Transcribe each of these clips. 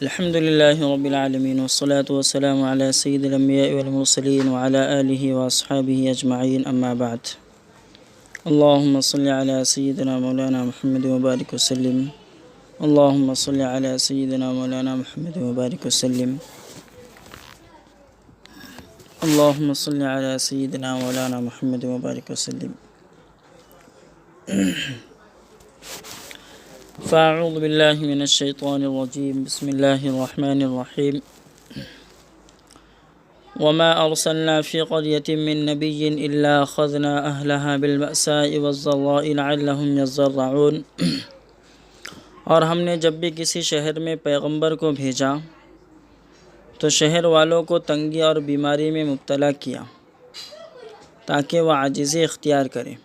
الحمد للہ رب العالمین والصلاة والسلام علی سید الانبیاء والمرسلین وعلی آلہ واصحابہ اجمعین اما بعد اللہم صلی علی سیدنا مولانا محمد وبارک وسلم اللہم صلی علی سیدنا مولانا محمد وبارک وسلم اللہم صلی علی سیدنا مولانا محمد وبارک وسلم فاعوذ باللہ من الشیطان الرجیم بسم اللہ الرحمن الرحیم وما ارسلنا فی قریۃ من نبی الا اخذنا اہلہا بالبأساء والضراء لعلہم یضرعون، اور ہم نے جب بھی کسی شہر میں پیغمبر کو بھیجا تو شہر والوں کو تنگی اور بیماری میں مبتلا کیا تاکہ وہ عاجزی اختیار کرے۔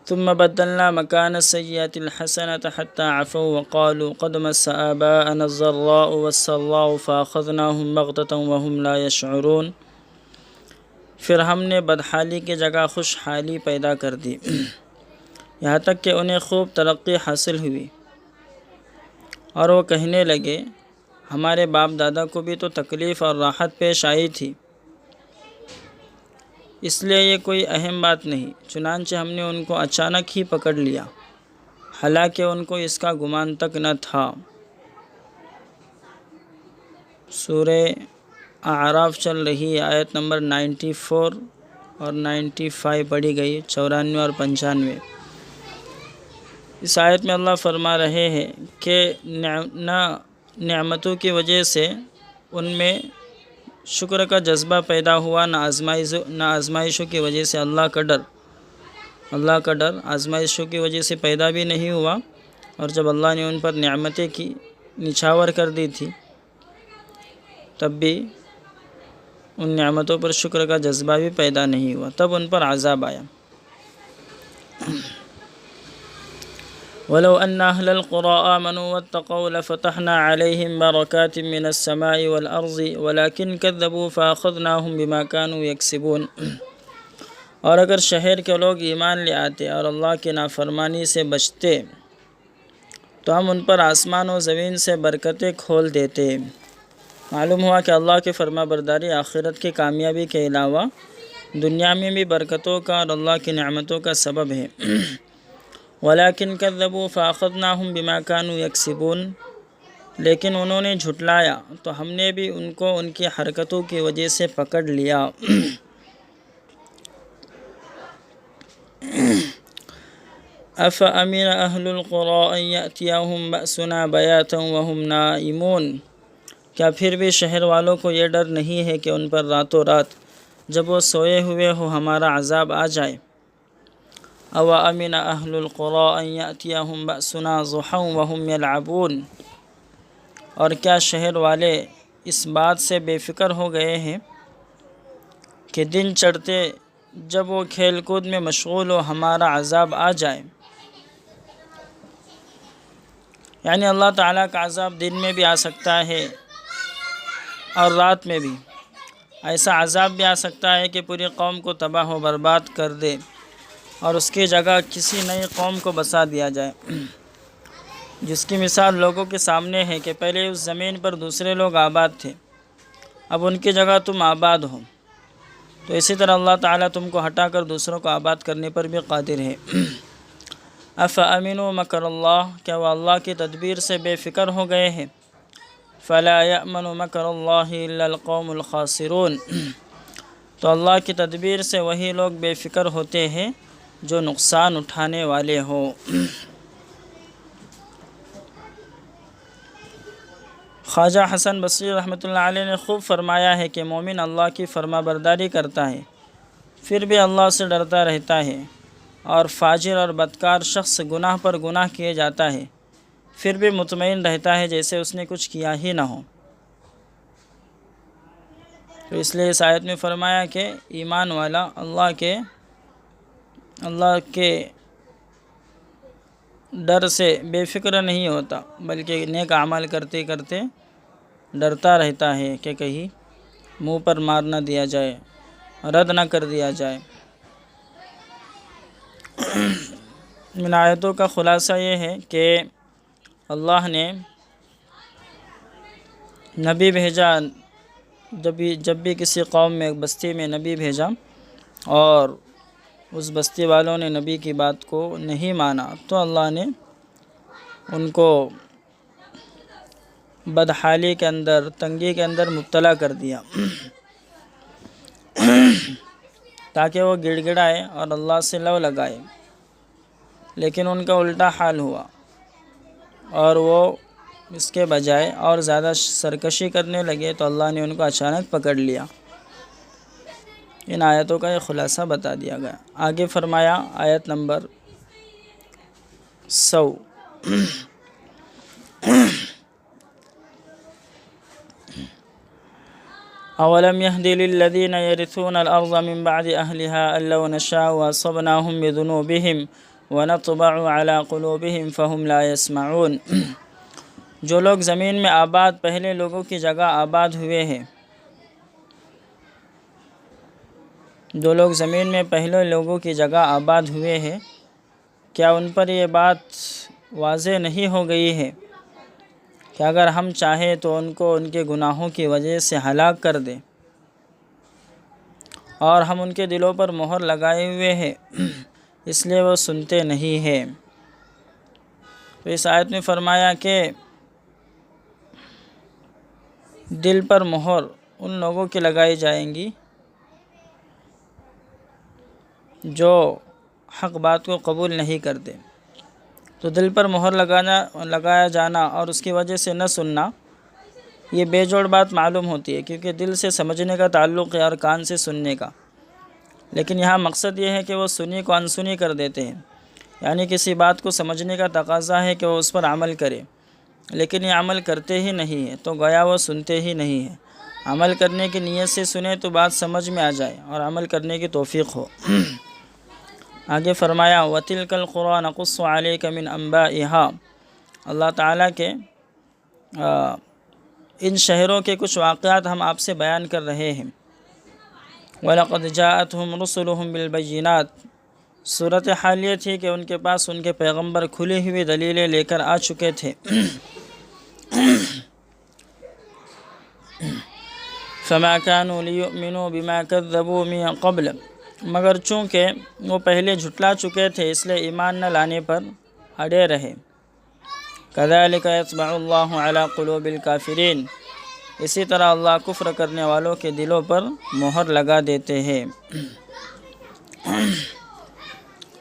ثم بدلنا مكان السيئة الحسنة حتى عفوا وقالوا قد مس آباءنا الضراء والسراء فأخذناهم بغتة وهم لا يشعرون، پھر ہم نے بدحالی کی جگہ خوشحالی پیدا کر دی یہاں تک کہ انہیں خوب ترقی حاصل ہوئی، اور وہ کہنے لگے ہمارے باپ دادا کو بھی تو تکلیف اور راحت پیش آئی تھی، اس لیے یہ کوئی اہم بات نہیں، چنانچہ ہم نے ان کو اچانک ہی پکڑ لیا، حالانکہ ان کو اس کا گمان تک نہ تھا۔ سورہ اعراف چل رہی ہے، آیت نمبر 94 اور 95 پڑھی گئی، 94 اور 95۔ اس آیت میں اللہ فرما رہے ہیں کہ نہ نعمتوں کی وجہ سے ان میں شکر کا جذبہ پیدا ہوا، نہ آزمائشوں کی وجہ سے اللہ کا ڈر آزمائشوں کی وجہ سے پیدا بھی نہیں ہوا، اور جب اللہ نے ان پر نعمتیں کی نچھاور کر دی تھی تب بھی ان نعمتوں پر شکر کا جذبہ بھی پیدا نہیں ہوا، تب ان پر عذاب آیا۔ وَلَوْ أَنَّ أَهْلَ الْقُرَىٰ آمَنُوا وَاتَّقَوْا لَفَتَحْنَا عَلَيْهِمْ بَرَكَاتٍ مِّنَ السَّمَاءِ وَالْأَرْضِ وَلَٰكِنْ كَذَّبُوا فَأَخَذْنَاهُمْ بِمَا كَانُوا يَكْسِبُونَ، اور اگر شہر کے لوگ ایمان لے آتے اور اللہ کی نافرمانی سے بچتے تو ہم ان پر آسمان و زمین سے برکتیں کھول دیتے۔ معلوم ہوا کہ اللہ کی فرما برداری آخرت کی کامیابی کے علاوہ دنیا میں بھی برکتوں کا اور اللہ کی نعمتوں کا سبب ہے۔ وَلَٰكِنْ كَذَّبُوا فَأَخَذْنَاهُمْ بِمَا كَانُوا يَكْسِبُونَ، لیکن انہوں نے جھٹلایا تو ہم نے بھی ان کو ان کی حرکتوں کی وجہ سے پکڑ لیا۔ أَفَأَمِنَ أَهْلُ الْقُرَىٰ أَن يَأْتِيَهُمْ بَأْسُنَا بَيَاتًا وَهُمْ نَائِمُونَ، کیا پھر بھی شہر والوں کو یہ ڈر نہیں ہے کہ ان پر راتوں رات جب وہ سوئے ہوئے ہو ہمارا عذاب آ جائے۔ أَوَأَمِنَ أَهْلُ الْقُرَىٰ أَن يَأْتِيَهُمْ بَأْسُنَا ضُحًى وَهُمْ يَلْعَبُونَ، اور کیا شہر والے اس بات سے بے فکر ہو گئے ہیں کہ دن چڑھتے جب وہ کھیل کود میں مشغول ہو ہمارا عذاب آ جائے۔ یعنی اللہ تعالیٰ کا عذاب دن میں بھی آ سکتا ہے اور رات میں بھی، ایسا عذاب بھی آ سکتا ہے کہ پوری قوم کو تباہ و برباد کر دے اور اس کی جگہ کسی نئی قوم کو بسا دیا جائے، جس کی مثال لوگوں کے سامنے ہے کہ پہلے اس زمین پر دوسرے لوگ آباد تھے، اب ان کی جگہ تم آباد ہو، تو اسی طرح اللہ تعالیٰ تم کو ہٹا کر دوسروں کو آباد کرنے پر بھی قادر ہے۔ أَفَأَمِنُوا مَكْرَ اللَّهِ، کیا وہ اللہ کی تدبیر سے بے فکر ہو گئے ہیں؟ فَلَا يَأْمَنُ مَكْرَ اللَّهِ إِلَّا الْقَوْمُ الْخَاسِرُونَ، تو اللہ کی تدبیر سے وہی لوگ بے فکر ہوتے ہیں جو نقصان اٹھانے والے ہو۔ خواجہ حسن بصری رحمۃ اللہ علیہ نے خوب فرمایا ہے کہ مومن اللہ کی فرما برداری کرتا ہے پھر بھی اللہ سے ڈرتا رہتا ہے، اور فاجر اور بدکار شخص گناہ پر گناہ کیے جاتا ہے پھر بھی مطمئن رہتا ہے جیسے اس نے کچھ کیا ہی نہ ہو۔ تو اس لیے اس آیت میں فرمایا کہ ایمان والا اللہ کے ڈر سے بے فکر نہیں ہوتا، بلکہ نیک اعمال کرتے کرتے ڈرتا رہتا ہے کہ کہیں منہ پر مار نہ دیا جائے، رد نہ کر دیا جائے۔ ان آیتوں کا خلاصہ یہ ہے کہ اللہ نے نبی بھیجا، جب بھی کسی قوم میں بستی میں نبی بھیجا اور اس بستی والوں نے نبی کی بات کو نہیں مانا تو اللہ نے ان کو بدحالی کے اندر، تنگی کے اندر مبتلا کر دیا تاکہ وہ گڑ گڑائے اور اللہ سے لو لگائے، لیکن ان کا الٹا حال ہوا اور وہ اس کے بجائے اور زیادہ سرکشی کرنے لگے تو اللہ نے ان کو اچانک پکڑ لیا۔ ان آیتوں کا یہ خلاصہ بتا دیا گیا۔ آگے فرمایا آیت نمبر 100، اولم یہد للذین یرثون الارض من بعد اہلها ان لو نشاء اصبناہم بذنوبہم ونطبع علی قلوبہم فہم لا یسمعون۔ جو لوگ زمین میں آباد پہلے لوگوں کی جگہ آباد ہوئے ہیں، جو لوگ زمین میں پہلے لوگوں کی جگہ آباد ہوئے ہیں، کیا ان پر یہ بات واضح نہیں ہو گئی ہے کہ اگر ہم چاہیں تو ان کو ان کے گناہوں کی وجہ سے ہلاک کر دیں، اور ہم ان کے دلوں پر مہر لگائے ہوئے ہیں اس لیے وہ سنتے نہیں ہیں۔ تو اس آیت میں فرمایا کہ دل پر مہر ان لوگوں کی لگائی جائیں گی جو حق بات کو قبول نہیں کرتے۔ تو دل پر مہر لگایا جانا اور اس کی وجہ سے نہ سننا، یہ بے جوڑ بات معلوم ہوتی ہے، کیونکہ دل سے سمجھنے کا تعلق ہے اور کان سے سننے کا، لیکن یہاں مقصد یہ ہے کہ وہ سنی کو انسنی کر دیتے ہیں، یعنی کسی بات کو سمجھنے کا تقاضا ہے کہ وہ اس پر عمل کرے، لیکن یہ عمل کرتے ہی نہیں ہے، تو گویا وہ سنتے ہی نہیں ہے۔ عمل کرنے کی نیت سے سنے تو بات سمجھ میں آ جائے اور عمل کرنے کی توفیق ہو۔ آگے فرمایا وَتِلْكَ الْقُرَىٰ نَقُصُّ عَلَيْكَ مِنْ أَنْبَائِهَا۔ اللہ تعالیٰ کے ان شہروں کے کچھ واقعات ہم آپ سے بیان کر رہے ہیں۔ وَلَقَدْ جَاءَتْهُمْ رُسُلُهُمْ بِالْبَيِّنَاتِ، صورت حال یہ تھی کہ ان کے پاس ان کے پیغمبر کھلی ہوئی دلیلیں لے کر آ چکے تھے۔ فَمَا كَانُوا لِيُؤْمِنُوا بِمَا كَذَّبُوا مِن قَبْلُ، مگر چونکہ وہ پہلے جھٹلا چکے تھے اس لیے ایمان نہ لانے پر اڑے رہے۔ كَذَلِكَ يَطْبَعُ اللَّهُ عَلَى قُلُوبِ الْكَافِرِينَ، اسی طرح اللہ کفر کرنے والوں کے دلوں پر مہر لگا دیتے ہیں۔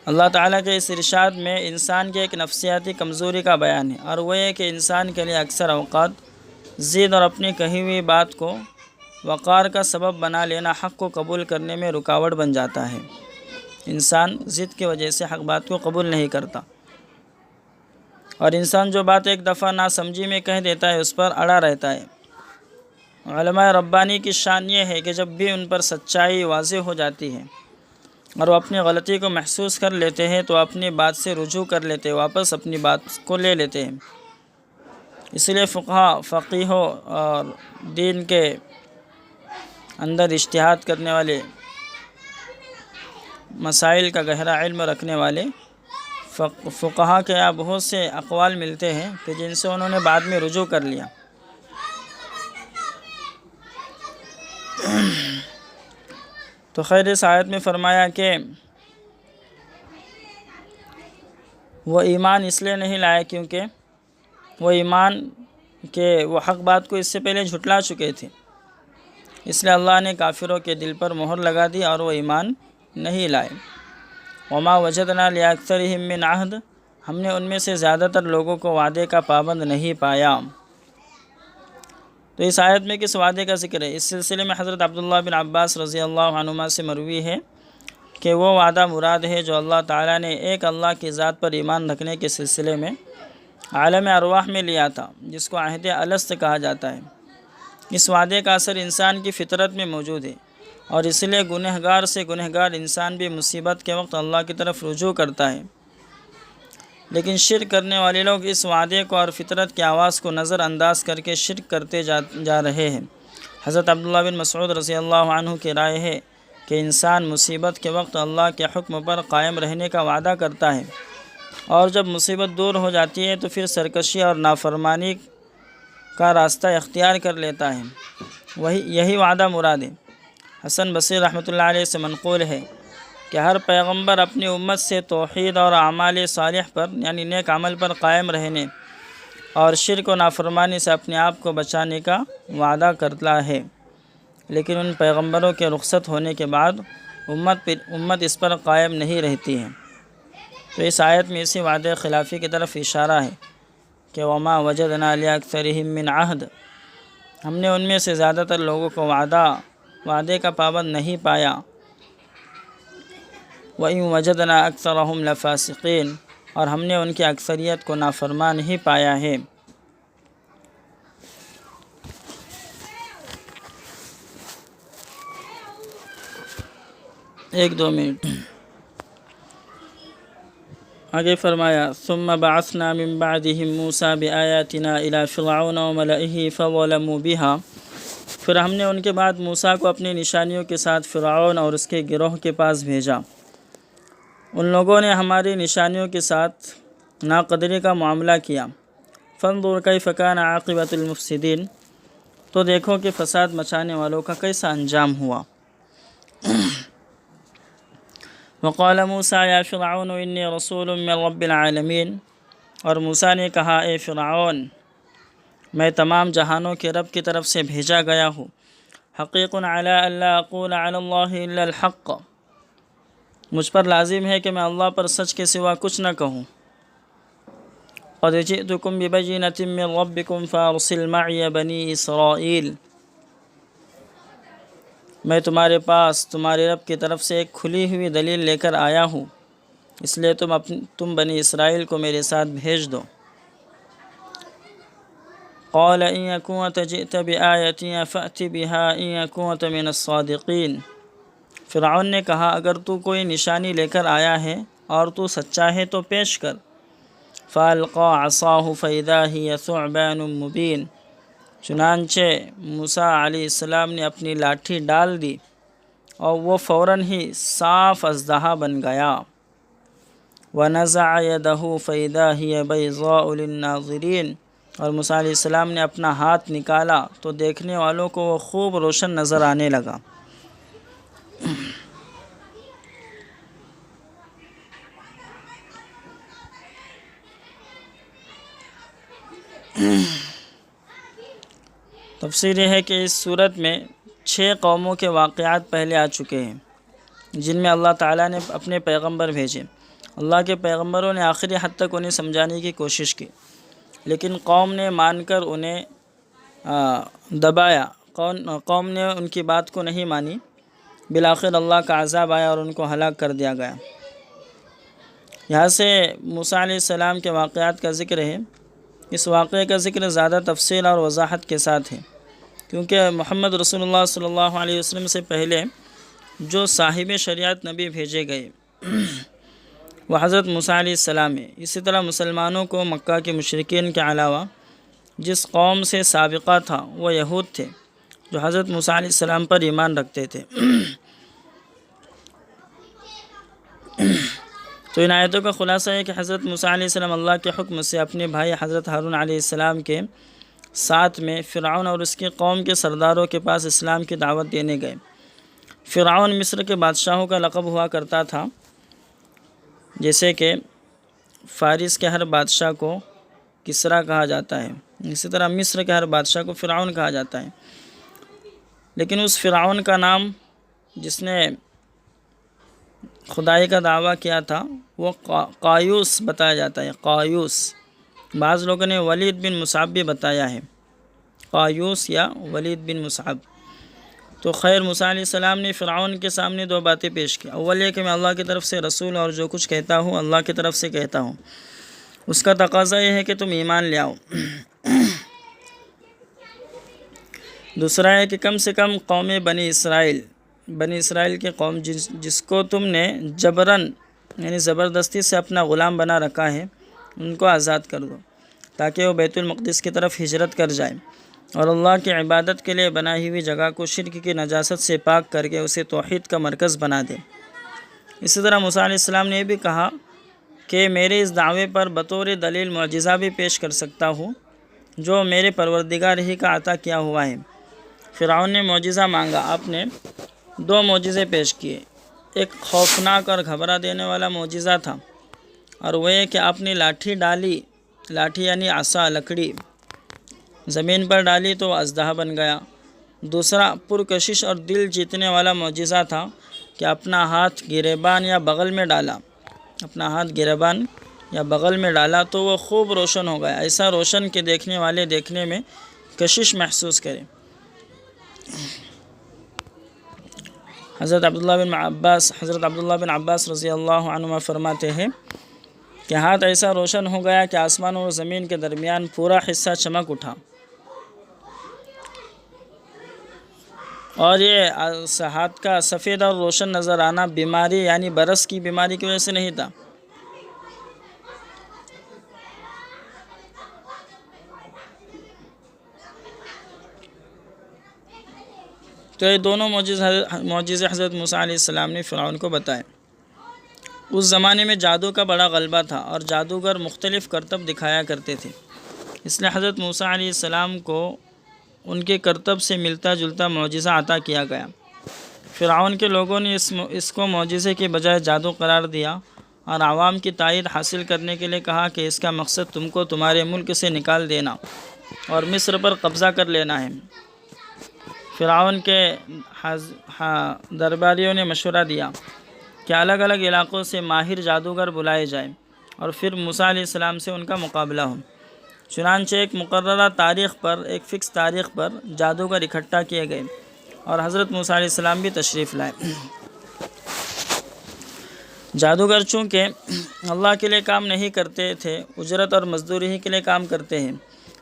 اللہ تعالیٰ کے اس ارشاد میں انسان کی ایک نفسیاتی کمزوری کا بیان ہے، اور وہ یہ کہ انسان کے لیے اکثر اوقات ضد اور اپنی کہی ہوئی بات کو وقار کا سبب بنا لینا حق کو قبول کرنے میں رکاوٹ بن جاتا ہے۔ انسان ضد کی وجہ سے حق بات کو قبول نہیں کرتا، اور انسان جو بات ایک دفعہ ناسمجھی میں کہہ دیتا ہے اس پر اڑا رہتا ہے۔ علماء ربانی کی شان یہ ہے کہ جب بھی ان پر سچائی واضح ہو جاتی ہے اور وہ اپنی غلطی کو محسوس کر لیتے ہیں تو اپنی بات سے رجوع کر لیتے ہیں، واپس اپنی بات کو لے لیتے ہیں۔ اس لیے فقیہوں اور دین کے اندر اجتہاد کرنے والے، مسائل کا گہرا علم رکھنے والے فقہا کے یہاں بہت سے اقوال ملتے ہیں کہ جن سے انہوں نے بعد میں رجوع کر لیا۔ تو خیر اس آیت میں فرمایا کہ وہ ایمان اس لیے نہیں لائے کیونکہ وہ ایمان کے وہ حق بات کو اس سے پہلے جھٹلا چکے تھے، اس لیے اللہ نے کافروں کے دل پر مہر لگا دی اور وہ ایمان نہیں لائے۔ وما وجدنا لأکثرهم من عہد، ہم نے ان میں سے زیادہ تر لوگوں کو وعدے کا پابند نہیں پایا۔ تو اس آیت میں کس وعدے کا ذکر ہے؟ اس سلسلے میں حضرت عبداللہ بن عباس رضی اللہ عنہما سے مروی ہے کہ وہ وعدہ مراد ہے جو اللہ تعالیٰ نے ایک اللہ کی ذات پر ایمان رکھنے کے سلسلے میں عالم ارواح میں لیا تھا، جس کو عہد الست کہا جاتا ہے۔ اس وعدے کا اثر انسان کی فطرت میں موجود ہے، اور اس لیے گنہگار سے گنہگار انسان بھی مصیبت کے وقت اللہ کی طرف رجوع کرتا ہے، لیکن شرک کرنے والے لوگ اس وعدے کو اور فطرت کی آواز کو نظر انداز کر کے شرک کرتے جا رہے ہیں۔ حضرت عبداللہ بن مسعود رضی اللہ عنہ کی رائے ہے کہ انسان مصیبت کے وقت اللہ کے حکم پر قائم رہنے کا وعدہ کرتا ہے اور جب مصیبت دور ہو جاتی ہے تو پھر سرکشی اور نافرمانی کا راستہ اختیار کر لیتا ہے۔ یہی وعدہ مراد ہے۔ حسن بصری رحمۃ اللہ علیہ سے منقول ہے کہ ہر پیغمبر اپنی امت سے توحید اور اعمال صالح پر یعنی نیک عمل پر قائم رہنے اور شرک و نافرمانی سے اپنے آپ کو بچانے کا وعدہ کرتا ہے، لیکن ان پیغمبروں کے رخصت ہونے کے بعد امت اس پر قائم نہیں رہتی ہے۔ تو اس آیت میں اسی وعدے خلافی کی طرف اشارہ ہے کہ وما وجدنا لأکثرہم من عہد، ہم نے ان میں سے زیادہ تر لوگوں کو وعدے کا پابند نہیں پایا۔ وَإِن وَجَدْنَا أَكْثَرَهُمْ لَفَاسِقِينَ، اور ہم نے ان کی اکثریت کو نافرمان ہی پایا ہے۔ ایک دو منٹ آگے فرمایا ثم بعثنا من بعدهم موسى بآياتنا إلى فرعون وملئه فظلموا بها، پھر ہم نے ان کے بعد موسیٰ کو اپنی نشانیوں کے ساتھ فرعون اور اس کے گروہ کے پاس بھیجا۔ ان لوگوں نے ہماری نشانیوں کے ساتھ ناقدری کا معاملہ کیا۔ فانظر کیف کان عاقبۃ المفسدین، تو دیکھو کہ فساد مچانے والوں کا کیسا انجام ہوا۔ وقال موسیٰ یا فرعون انی رسول من رب العالمین، اور موسیٰ نے کہا اے فرعون میں تمام جہانوں کے رب کی طرف سے بھیجا گیا ہوں۔ حقیق علی الا اقول علی اللہ الا الحق، مجھ پر لازم ہے کہ میں اللہ پر سچ کے سوا کچھ نہ کہوں۔ قد جئتکم ببینۃ من ربکم فارسل معی بنی اسرائیل، میں تمہارے پاس تمہارے رب کی طرف سے ایک کھلی ہوئی دلیل لے کر آیا ہوں، اس لیے تم بنی اسرائیل کو میرے ساتھ بھیج دو۔ قال ان كنت جئت بآیۃ فأت بها ان كنت من الصادقین، فرعون نے کہا اگر تو کوئی نشانی لے کر آیا ہے اور تو سچا ہے تو پیش کر۔ فألقى عصاه فإذا هي ثعبان مبین، چنانچہ موسیٰ علیہ السلام نے اپنی لاٹھی ڈال دی اور وہ فوراً ہی صاف اژدہا بن گیا۔ وَنَزَعَ يَدَهُ فَإِذَا هِيَ بَيْضَاءُ لِلنَّاظِرِينَ، اور موسیٰ علیہ السلام نے اپنا ہاتھ نکالا تو دیکھنے والوں کو وہ خوب روشن نظر آنے لگا۔ تفسیر یہ ہے کہ اس صورت میں 6 قوموں کے واقعات پہلے آ چکے ہیں جن میں اللہ تعالیٰ نے اپنے پیغمبر بھیجے۔ اللہ کے پیغمبروں نے آخری حد تک انہیں سمجھانے کی کوشش کی، لیکن قوم نے مان کر انہیں دبایا۔ قوم نے ان کی بات کو نہیں مانی، بالآخر اللہ کا عذاب آیا اور ان کو ہلاک کر دیا گیا۔ یہاں سے موسیٰ علیہ السلام کے واقعات کا ذکر ہے۔ اس واقعے کا ذکر زیادہ تفصیل اور وضاحت کے ساتھ ہے، کیونکہ محمد رسول اللہ صلی اللہ علیہ وسلم سے پہلے جو صاحب شریعت نبی بھیجے گئے وہ حضرت موسیٰ علیہ السلام ہے۔ اسی طرح مسلمانوں کو مکہ کے مشرکین کے علاوہ جس قوم سے سابقہ تھا وہ یہود تھے جو حضرت موسیٰ علیہ السلام پر ایمان رکھتے تھے۔ تو ان آیتوں کا خلاصہ ہے کہ حضرت موسیٰ علیہ السلام اللہ کے حکم سے اپنے بھائی حضرت ہارون علیہ السلام کے ساتھ میں فرعون اور اس کی قوم کے سرداروں کے پاس اسلام کی دعوت دینے گئے۔ فرعون مصر کے بادشاہوں کا لقب ہوا کرتا تھا، جیسے کہ فارس کے ہر بادشاہ کو کسریٰ کہا جاتا ہے، اسی طرح مصر کے ہر بادشاہ کو فرعون کہا جاتا ہے۔ لیکن اس فرعون کا نام جس نے خدائی کا دعویٰ کیا تھا وہ قایوس بتایا جاتا ہے۔ قایوس، بعض لوگوں نے ولید بن مصعب بھی بتایا ہے، قایوس یا ولید بن مصعب۔ تو خیر موسیٰ علیہ السلام نے فرعون کے سامنے 2 باتیں پیش کی۔ اول یہ کہ میں اللہ کی طرف سے رسول اور جو کچھ کہتا ہوں اللہ کی طرف سے کہتا ہوں، اس کا تقاضا یہ ہے کہ تم ایمان لے آؤ۔ دوسرا ہے کہ کم سے کم قوم بنی اسرائیل کی قوم جس کو تم نے جبراً یعنی زبردستی سے اپنا غلام بنا رکھا ہے، ان کو آزاد کر دو تاکہ وہ بیت المقدس کی طرف ہجرت کر جائیں اور اللہ کی عبادت کے لیے بنائی ہوئی جگہ کو شرک کی نجاست سے پاک کر کے اسے توحید کا مرکز بنا دے۔ اسی طرح موسیٰ علیہ السلام نے یہ بھی کہا کہ میرے اس دعوے پر بطور دلیل معجزہ بھی پیش کر سکتا ہوں جو میرے پروردگار ہی کا عطا کیا ہوا ہے۔ فرعون نے معجزہ مانگا۔ آپ نے 2 معجزے پیش کیے۔ ایک خوفناک اور گھبرا دینے والا معجزہ تھا، اور وہ یہ کہ آپ نے لاٹھی ڈالی، لاٹھی یعنی عصا، لکڑی زمین پر ڈالی تو وہ اژدہا بن گیا۔ دوسرا پرکشش اور دل جیتنے والا معجزہ تھا کہ اپنا ہاتھ گریبان یا بغل میں ڈالا، تو وہ خوب روشن ہو گیا، ایسا روشن کہ دیکھنے والے دیکھنے میں کشش محسوس کرے۔ حضرت عبداللہ بن عباس رضی اللہ عنہما فرماتے ہیں کہ ہاتھ ایسا روشن ہو گیا کہ آسمان اور زمین کے درمیان پورا حصہ چمک اٹھا، اور یہ ہاتھ کا سفید اور روشن نظر آنا بیماری یعنی برس کی بیماری کی وجہ سے نہیں تھا۔ تو یہ دونوں معجزے حضرت موسیٰ علیہ السلام نے فرعون کو بتائے۔ اس زمانے میں جادو کا بڑا غلبہ تھا اور جادوگر مختلف کرتب دکھایا کرتے تھے، اس لیے حضرت موسیٰ علیہ السلام کو ان کے کرتب سے ملتا جلتا معجزہ عطا کیا گیا۔ فرعون کے لوگوں نے اس کو معجزے کے بجائے جادو قرار دیا اور عوام کی تائید حاصل کرنے کے لیے کہا کہ اس کا مقصد تم کو تمہارے ملک سے نکال دینا اور مصر پر قبضہ کر لینا ہے۔ فرعون کے درباریوں نے مشورہ دیا کہ الگ الگ علاقوں سے ماہر جادوگر بلائے جائیں اور پھر موسیٰ علیہ السلام سے ان کا مقابلہ ہو۔ چنانچہ ایک مقررہ تاریخ پر، ایک فکس تاریخ پر جادوگر اکٹھا کیے گئے اور حضرت موسیٰ علیہ السلام بھی تشریف لائے۔ جادوگر چونکہ اللہ کے لیے کام نہیں کرتے تھے، اجرت اور مزدوری ہی کے لیے کام کرتے ہیں،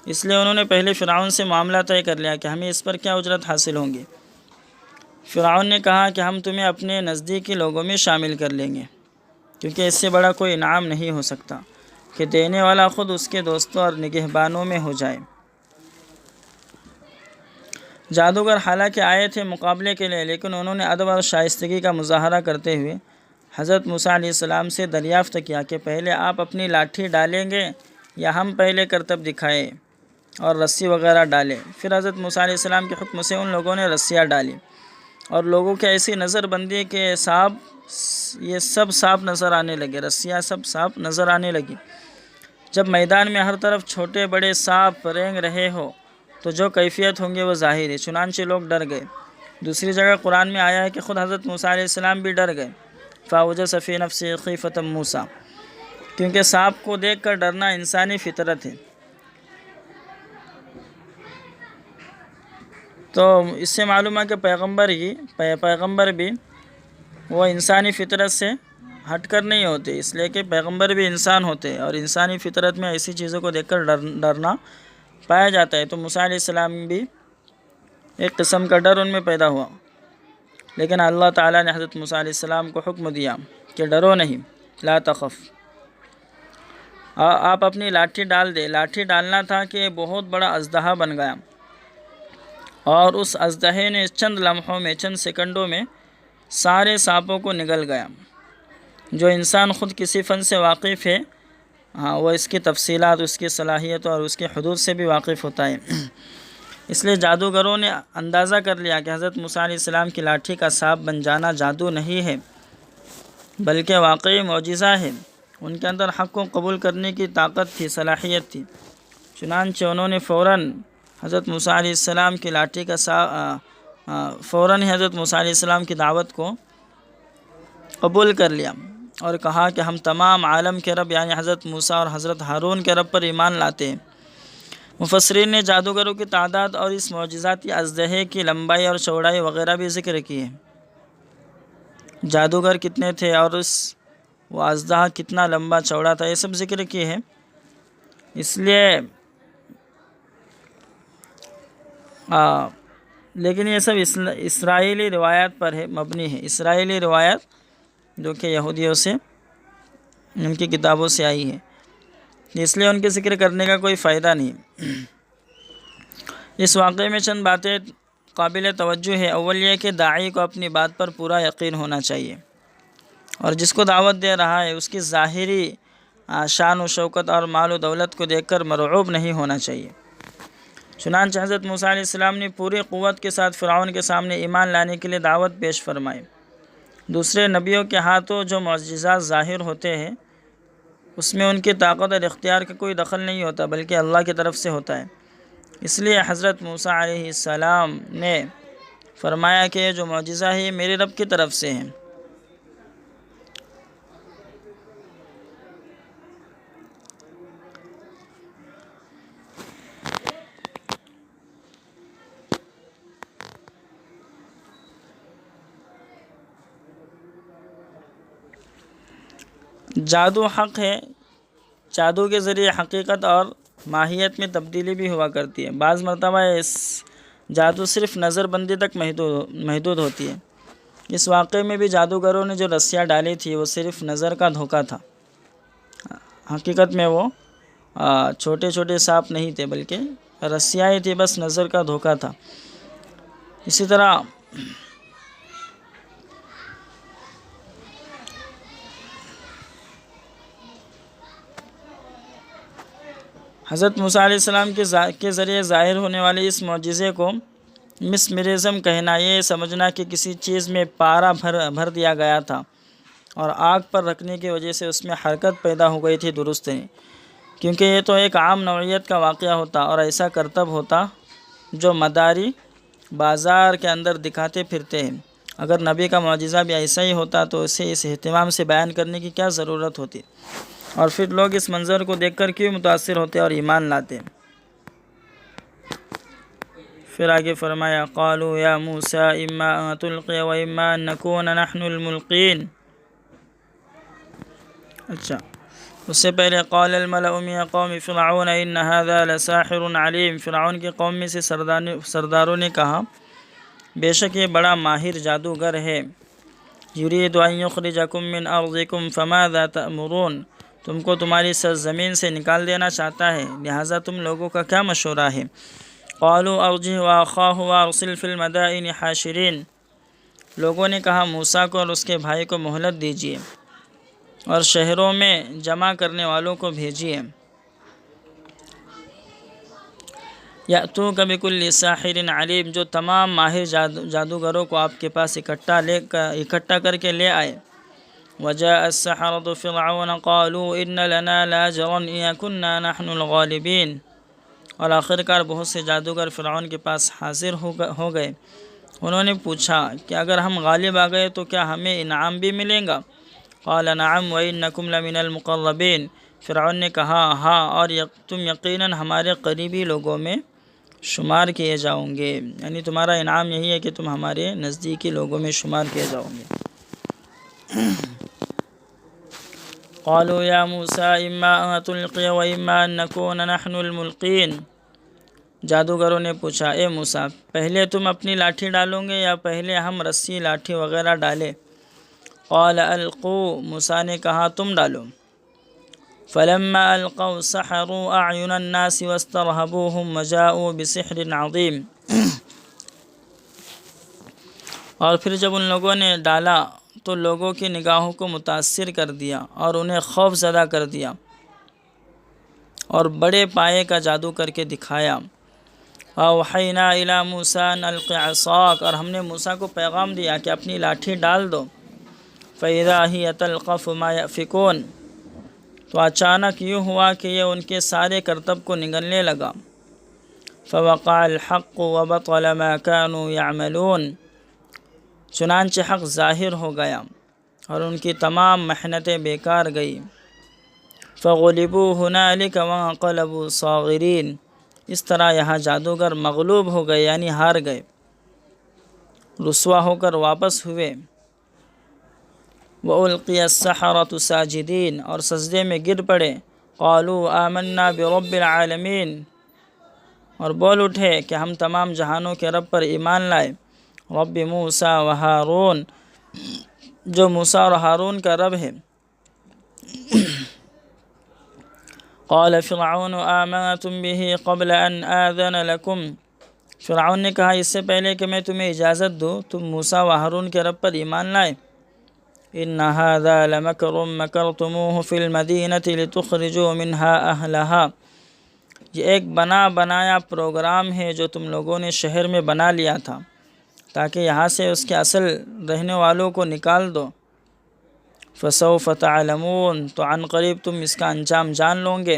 اس لیے انہوں نے پہلے فرعون سے معاملہ طے کر لیا کہ ہمیں اس پر کیا اجرت حاصل ہوں گی۔ فرعون نے کہا کہ ہم تمہیں اپنے نزدیکی لوگوں میں شامل کر لیں گے، کیونکہ اس سے بڑا کوئی انعام نہیں ہو سکتا کہ دینے والا خود اس کے دوستوں اور نگہبانوں میں ہو جائے۔ جادوگر حالانکہ آئے تھے مقابلے کے لیے، لیکن انہوں نے ادب اور شائستگی کا مظاہرہ کرتے ہوئے حضرت موسیٰ علیہ السلام سے دریافت کیا کہ پہلے آپ اپنی لاٹھی ڈالیں گے یا ہم پہلے کرتب دکھائیں اور رسی وغیرہ ڈالیں۔ پھر حضرت موسیٰ علیہ السلام کے حکم سے ان لوگوں نے رسیاں ڈالی اور لوگوں کی ایسی نظر بندی کہ یہ سب سانپ نظر آنے لگے، رسیاں سب سانپ نظر آنے لگی۔ جب میدان میں ہر طرف چھوٹے بڑے سانپ رینگ رہے ہو تو جو کیفیت ہوں گے وہ ظاہر ہے، چنانچہ لوگ ڈر گئے۔ دوسری جگہ قرآن میں آیا ہے کہ خود حضرت موسیٰ علیہ السلام بھی ڈر گئے، فَأَوْجَسَ فِي نَفْسِهِ خِيفَةً مُوسَىٰ، کیونکہ سانپ کو دیکھ کر ڈرنا انسانی فطرت ہے۔ تو اس سے معلوم ہے کہ پیغمبر بھی وہ انسانی فطرت سے ہٹ کر نہیں ہوتے، اس لیے کہ پیغمبر بھی انسان ہوتے اور انسانی فطرت میں ایسی چیزوں کو دیکھ کر ڈرنا پایا جاتا ہے۔ تو موسیٰ علیہ السلام بھی ایک قسم کا ڈر ان میں پیدا ہوا، لیکن اللہ تعالیٰ نے حضرت موسیٰ علیہ السلام کو حکم دیا کہ ڈرو نہیں، لا تخف، آپ اپنی لاٹھی ڈال دے۔ لاٹھی ڈالنا تھا کہ بہت بڑا اژدہا بن گیا، اور اس اژدہے نے چند لمحوں میں، چند سیکنڈوں میں سارے سانپوں کو نگل گیا۔ جو انسان خود کسی فن سے واقف ہے، وہ اس کی تفصیلات، اس کی صلاحیتوں اور اس کے حدود سے بھی واقف ہوتا ہے۔ اس لیے جادوگروں نے اندازہ کر لیا کہ حضرت موسیٰ علیہ السلام کی لاٹھی کا سانپ بن جانا جادو نہیں ہے بلکہ واقعی معجزہ ہے۔ ان کے اندر حق کو قبول کرنے کی طاقت تھی، صلاحیت تھی، چنانچہ انہوں نے فوراً حضرت موسیٰ علیہ السلام کی لاٹھی کا فوراً ہی حضرت موسیٰ علیہ السلام کی دعوت کو قبول کر لیا اور کہا کہ ہم تمام عالم کے رب یعنی حضرت موسیٰ اور حضرت ہارون کے رب پر ایمان لاتے ہیں۔ مفسرین نے جادوگروں کی تعداد اور اس معجزاتی اژدہے کی لمبائی اور چوڑائی وغیرہ بھی ذکر کی ہے۔ جادوگر کتنے تھے اور وہ اژدہا کتنا لمبا چوڑا تھا، یہ سب ذکر کیے ہیں۔ اس لیے لیکن یہ سب اسرائیلی روایات پر مبنی ہے، اسرائیلی روایات جو کہ یہودیوں سے، ان کی کتابوں سے آئی ہے، اس لیے ان کے ذکر کرنے کا کوئی فائدہ نہیں۔ اس واقعے میں چند باتیں قابل توجہ ہے۔ اول یہ کہ داعی کو اپنی بات پر پورا یقین ہونا چاہیے، اور جس کو دعوت دے رہا ہے اس کی ظاہری شان و شوکت اور مال و دولت کو دیکھ کر مرعوب نہیں ہونا چاہیے۔ چنانچہ حضرت موسیٰ علیہ السلام نے پوری قوت کے ساتھ فرعون کے سامنے ایمان لانے کے لیے دعوت پیش فرمائی۔ دوسرے نبیوں کے ہاتھوں جو معجزات ظاہر ہوتے ہیں اس میں ان کی طاقت اور اختیار کا کوئی دخل نہیں ہوتا، بلکہ اللہ کی طرف سے ہوتا ہے۔ اس لیے حضرت موسیٰ علیہ السلام نے فرمایا کہ یہ جو معجزہ ہے یہ میرے رب کی طرف سے ہے۔ جادو حق ہے۔ جادو کے ذریعے حقیقت اور ماہیت میں تبدیلی بھی ہوا کرتی ہے۔ بعض مرتبہ اس جادو صرف نظر بندی تک محدود ہوتی ہے۔ اس واقعے میں بھی جادوگروں نے جو رسیاں ڈالی تھی وہ صرف نظر کا دھوکہ تھا۔ حقیقت میں وہ چھوٹے چھوٹے سانپ نہیں تھے بلکہ رسیاں ہی تھی، بس نظر کا دھوکہ تھا۔ اسی طرح حضرت موسیٰ علیہ السلام کے ذریعے ظاہر ہونے والے اس معجزے کو مسمرزم کہنا، یہ سمجھنا کہ کسی چیز میں پارا بھر دیا گیا تھا اور آگ پر رکھنے کی وجہ سے اس میں حرکت پیدا ہو گئی تھی، درست نہیں، کیونکہ یہ تو ایک عام نوعیت کا واقعہ ہوتا اور ایسا کرتب ہوتا جو مداری بازار کے اندر دکھاتے پھرتے ہیں۔ اگر نبی کا معجزہ بھی ایسا ہی ہوتا تو اسے اس اہتمام سے بیان کرنے کی کیا ضرورت ہوتی، اور پھر لوگ اس منظر کو دیکھ کر کیوں متاثر ہوتے اور ایمان لاتے۔ پھر آگے فرمایا قالوا یا موسیٰ اما ان تلقی و اما ان نکون نحن الملقین۔ اچھا، اس سے پہلے قال الملأ من قوم فرعون ان هذا لساحر علیم۔ فرعون کی قوم میں سے سرداروں نے کہا بے شک یہ بڑا ماہر جادوگر ہے۔ یرید ان یخرجکم من ارضکم فماذا تأمرون۔ تم کو تمہاری سرزمین سے نکال دینا چاہتا ہے، لہٰذا تم لوگوں کا کیا مشورہ ہے؟ قالوا ارجه واخاه وارسل فی المدائن حاشرین۔ لوگوں نے کہا موسیٰ کو اور اس کے بھائی کو مہلت دیجیے اور شہروں میں جمع کرنے والوں کو بھیجیے۔ یأتوک بکل ساحر علیم، جو تمام ماہر جادوگروں کو آپ کے پاس اکٹھا کر کے لے آئے۔ وجاء السحرة فرعون قالوا ان لنا لاجرا ان كنا نحن الغالبین۔ اور آخرکار بہت سے جادوگر فرعون کے پاس حاضر ہو گئے۔ انہوں نے پوچھا کہ اگر ہم غالب آ گئے تو کیا ہمیں انعام بھی ملے گا؟ قال نعم وانکم لمن المقربین۔ فرعون نے کہا ہاں، اور تم یقیناً ہمارے قریبی لوگوں میں شمار کیے جاؤ گے، یعنی تمہارا انعام یہی ہے کہ تم ہمارے نزدیکی لوگوں میں شمار کیے جاؤ گے۔ قالوا یا موسیٰ اما ان تلقی و اما ان نکون نحن الملقین۔ جادوگروں نے پوچھا اے موسیٰ پہلے تم اپنی لاٹھی ڈالو گے یا پہلے ہم رسی لاٹھی وغیرہ ڈالیں؟ قال القوا، موسیٰ نے کہا تم ڈالو۔ فلما القوا سحروا اعین الناس واسترهبوهم وجاءوا بسحر عظیم۔ اور پھر جب ان لوگوں نے ڈالا تو لوگوں کی نگاہوں کو متاثر کر دیا اور انہیں خوف زدہ کر دیا اور بڑے پائے کا جادو کر کے دکھایا۔ اوحینا الی موسیٰ ان الق عصاک، اور ہم نے موسیٰ کو پیغام دیا کہ اپنی لاٹھی ڈال دو۔ فاذا ہی تلقف ما یأفکون، تو اچانک یوں ہوا کہ یہ ان کے سارے کرتب کو نگلنے لگا۔ فوقع الحق وبطل ما كانوا يعملون، چنانچہ حق ظاہر ہو گیا اور ان کی تمام محنتیں بیکار گئی۔ فغلبوا هنالك وانقلبوا صاغرین، اس طرح یہاں جادوگر مغلوب ہو گئے یعنی ہار گئے، رسوا ہو کر واپس ہوئے۔ وَأُلْقِيَ السَّحَرَةُ ساجدین، اور سجدے میں گر پڑے۔ قالوا آمنا برب العالمین، اور بول اٹھے کہ ہم تمام جہانوں کے رب پر ایمان لائے۔ رب موسیٰ و ہارون، جو موسیٰ اور ہارون کا رب ہے۔ قال فرعون آمنتم به قبل ان آذن لکم، فرعون نے کہا اس سے پہلے کہ میں تمہیں اجازت دوں تم موسیٰ و ہارون کے رب پر ایمان لائے۔ إن هذا لمكر مكرتموه في المدينة لتخرجوا منها أهلها۔ یہ ایک بنا بنایا پروگرام ہے جو تم لوگوں نے شہر میں بنا لیا تھا تاکہ یہاں سے اس کے اصل رہنے والوں کو نکال دو۔ فسوف تعلمون، تو عن قریب تم اس کا انجام جان لو گے۔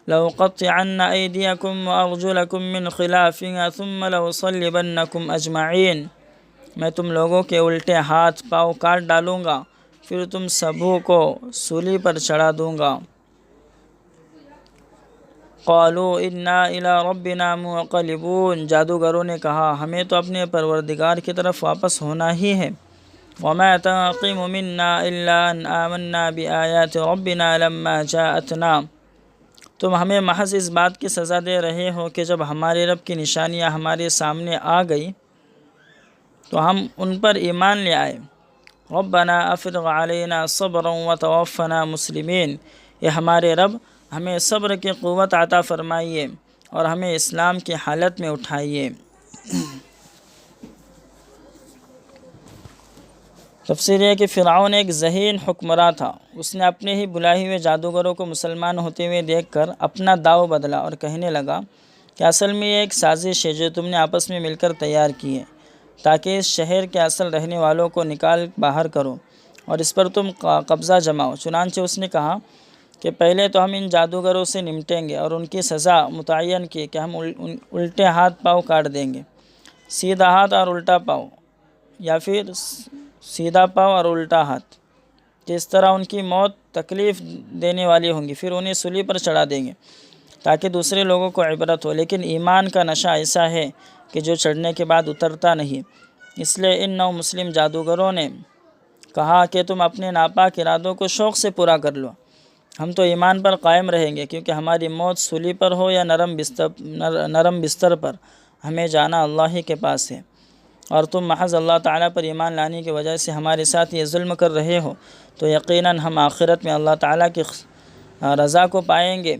لأقطعن أيديكم وأرجلكم من خلاف ثم لأصلبنكم أجمعين، میں تم لوگوں کے الٹے ہاتھ پاؤں کاٹ ڈالوں گا، پھر تم سبوں کو سولی پر چڑھا دوں گا۔ قالوا انا الى ربنا منقلبون، جادوگروں نے کہا ہمیں تو اپنے پروردگار کی طرف واپس ہونا ہی ہے۔ وما تنقم منا الا ان آمنا بآیات ربنا لما جاءتنا، تم ہمیں محض اس بات کی سزا دے رہے ہو کہ جب ہمارے رب کی نشانیاں ہمارے سامنے آ گئی تو ہم ان پر ایمان لے آئے۔ ربنا افرغ علینا صبرا وتوفنا مسلمین، یہ ہمارے رب ہمیں صبر کی قوت عطا فرمائیے اور ہمیں اسلام کی حالت میں اٹھائیے۔ تفسیر ہے کہ فرعون ایک ذہین حکمراں تھا، اس نے اپنے ہی بلائے ہوئے جادوگروں کو مسلمان ہوتے ہوئے دیکھ کر اپنا داؤ بدلا اور کہنے لگا کہ اصل میں یہ ایک سازش ہے جو تم نے آپس میں مل کر تیار کی ہے تاکہ اس شہر کے اصل رہنے والوں کو نکال باہر کرو اور اس پر تم قبضہ جماؤ۔ چنانچہ اس نے کہا کہ پہلے تو ہم ان جادوگروں سے نمٹیں گے اور ان کی سزا متعین کی کہ ہم الٹے ہاتھ پاؤں کاٹ دیں گے، سیدھا ہاتھ اور الٹا پاؤں، یا پھر سیدھا پاؤں اور الٹا ہاتھ، کہ اس طرح ان کی موت تکلیف دینے والی ہوں گی، پھر انہیں سولی پر چڑھا دیں گے تاکہ دوسرے لوگوں کو عبرت ہو۔ لیکن ایمان کا نشہ ایسا ہے کہ جو چڑھنے کے بعد اترتا نہیں، اس لیے ان نو مسلم جادوگروں نے کہا کہ تم اپنے ناپاک ارادوں کو شوق سے پورا کر لو، ہم تو ایمان پر قائم رہیں گے، کیونکہ ہماری موت سولی پر ہو یا نرم بستر پر، ہمیں جانا اللہ ہی کے پاس ہے، اور تم محض اللہ تعالیٰ پر ایمان لانے کی وجہ سے ہمارے ساتھ یہ ظلم کر رہے ہو، تو یقیناً ہم آخرت میں اللہ تعالیٰ کی رضا کو پائیں گے۔